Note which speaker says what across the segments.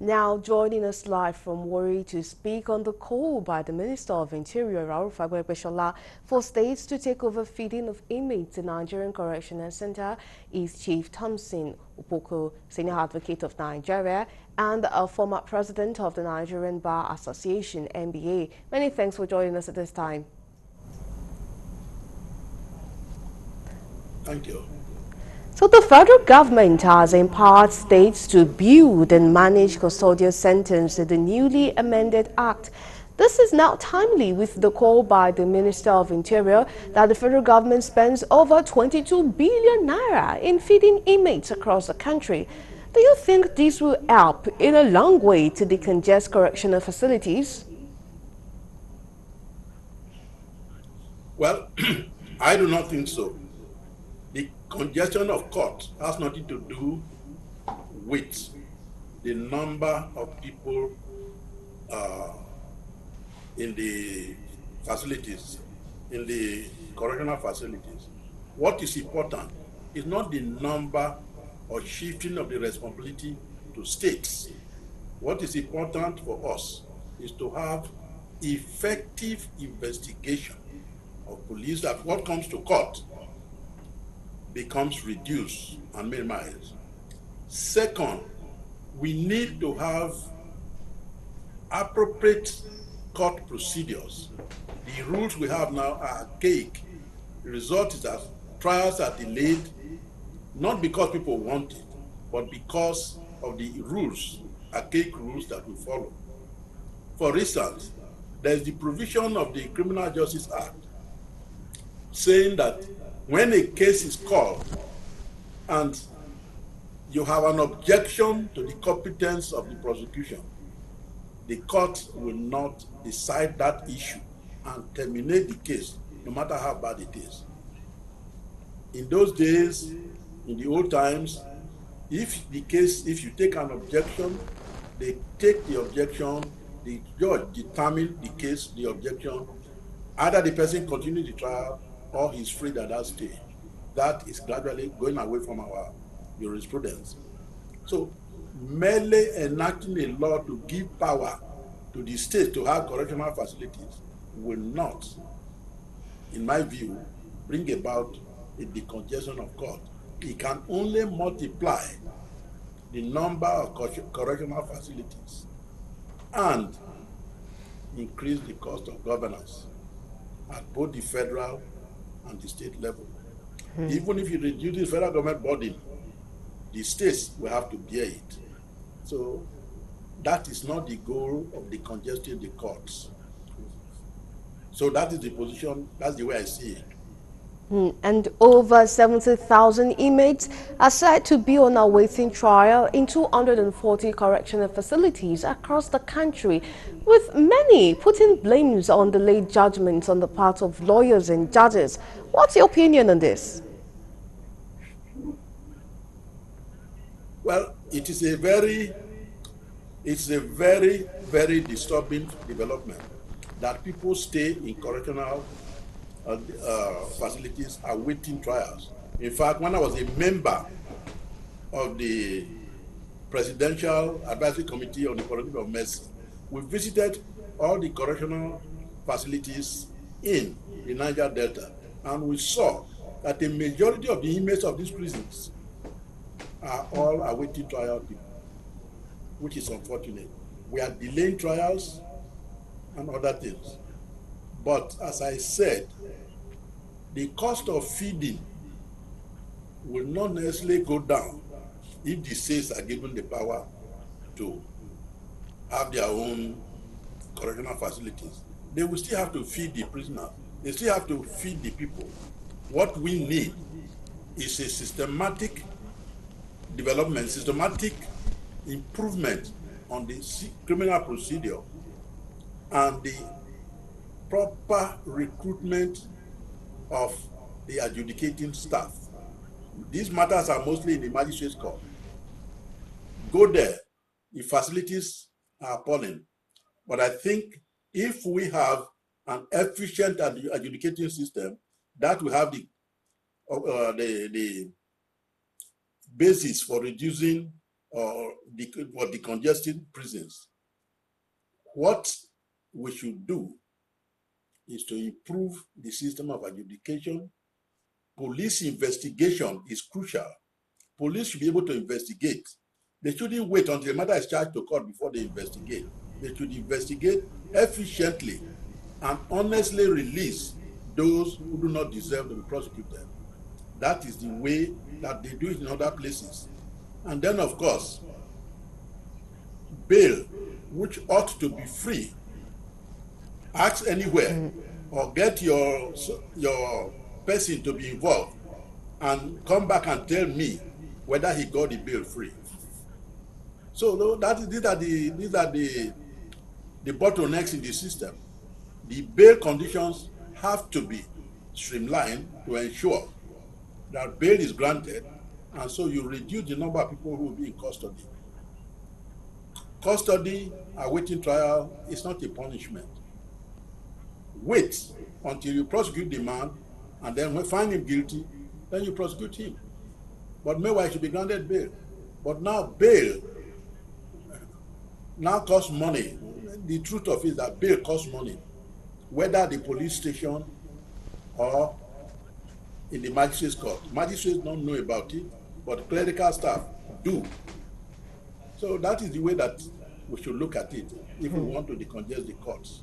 Speaker 1: Now joining us live from Warri to speak on the call by the Minister of Interior, Okpeko, for states to take over feeding of inmates in Nigerian Correctional Center is Chief Thompson, Okpoko, Senior Advocate of Nigeria, and a former President of the Nigerian Bar Association, NBA. Many thanks for joining us at this time.
Speaker 2: Thank you.
Speaker 1: So the federal government has empowered states to build and manage custodial centers in the newly amended act. This is now timely with the call by the Minister of Interior that the federal government spends over 22 billion naira in feeding inmates across the country. Do you think this will help in a long way to decongest correctional facilities?
Speaker 2: Well, I do not think so. The congestion of court has nothing to do with the number of people in the facilities, in the correctional facilities. What is important is not the number or shifting of the responsibility to states. What is important for us is to have effective investigation of police, that what comes to court becomes reduced and minimized. Second, we need to have appropriate court procedures. The rules we have now are archaic. The result is that trials are delayed, not because people want it, but because of the rules, archaic rules that we follow. For instance, there's the provision of the Criminal Justice Act saying that when a case is called and you have an objection to the competence of the prosecution, the court will not decide that issue and terminate the case, no matter how bad it is. In those days, in the old times, if you take an objection, they take the objection, the judge determine the case, the objection, either the person continues the trial or he's freed at that stage. That is gradually going away from our jurisprudence. So merely enacting a law to give power to the state to have correctional facilities will not, in my view, bring about a decongestion of court. It can only multiply the number of correctional facilities and increase the cost of governance at both the federal and the state level. Even if you reduce the federal government burden, the states will have to bear it. So that is not the goal of decongesting the courts. So that is the position, that's the way I see it.
Speaker 1: And over 70,000 inmates are said to be on awaiting trial in 240 correctional facilities across the country, with many putting blames on delayed judgments on the part of lawyers and judges. What's your opinion on this?
Speaker 2: Well, it is a very, very disturbing development that people stay in correctional facilities awaiting trials. In fact, when I was a member of the Presidential Advisory Committee on the Correction of Mercy, we visited all the correctional facilities in the Niger Delta, and we saw that the majority of the inmates of these prisons are all awaiting trial people, which is unfortunate. We are delaying trials and other things. But as I said, the cost of feeding will not necessarily go down if the states are given the power to have their own correctional facilities. They will still have to feed the prisoners. They still have to feed the people. What we need is a systematic development, systematic improvement on the criminal procedure and the proper recruitment of the adjudicating staff. These matters are mostly in the magistrate's court. Go there, the facilities are appalling. But I think if we have an efficient adjudicating system, that will have the basis for reducing or decongesting prisons. What we should do is to improve the system of adjudication. Police investigation is crucial. Police should be able to investigate. They shouldn't wait until a matter is charged to court before they investigate. They should investigate efficiently and honestly release those who do not deserve to be prosecuted. That is the way that they do it in other places. And then, of course, bail, which ought to be free. Ask anywhere or get your person to be involved and come back and tell me whether he got the bail free. So these are the bottlenecks in the system. The bail conditions have to be streamlined to ensure that bail is granted, and so you reduce the number of people who will be in custody. Custody, awaiting trial, is not a punishment. Wait until you prosecute the man, and then when you find him guilty, then you prosecute him. But meanwhile, he should be granted bail. But now bail now costs money. The truth of it is that bail costs money, whether the police station or in the magistrate's court. Magistrates don't know about it, but clerical staff do. So that is the way that we should look at it if we want to decongest the courts.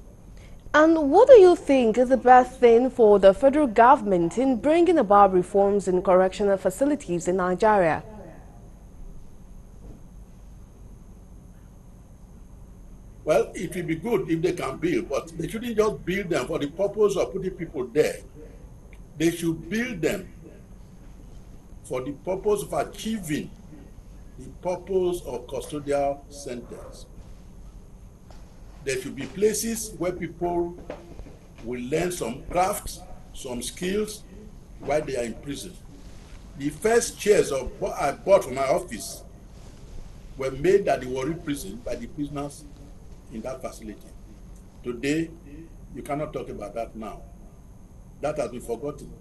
Speaker 1: And what do you think is the best thing for the federal government in bringing about reforms in correctional facilities in Nigeria?
Speaker 2: Well, it will be good if they can build, but they shouldn't just build them for the purpose of putting people there. They should build them for the purpose of achieving the purpose of custodial sentence. There should be places where people will learn some crafts, some skills while they are in prison. The first chairs I bought for my office were made at the Warri prison by the prisoners in that facility. Today, you cannot talk about that now. That has been forgotten.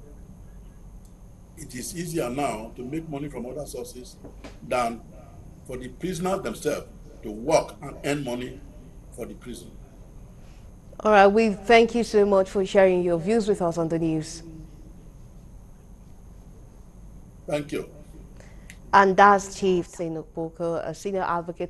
Speaker 2: It is easier now to make money from other sources than for the prisoners themselves to work and earn money for the prison.
Speaker 1: All right, we thank you so much for sharing your views with us on the news.
Speaker 2: Thank you.
Speaker 1: And that's Chief Okpoko, a senior advocate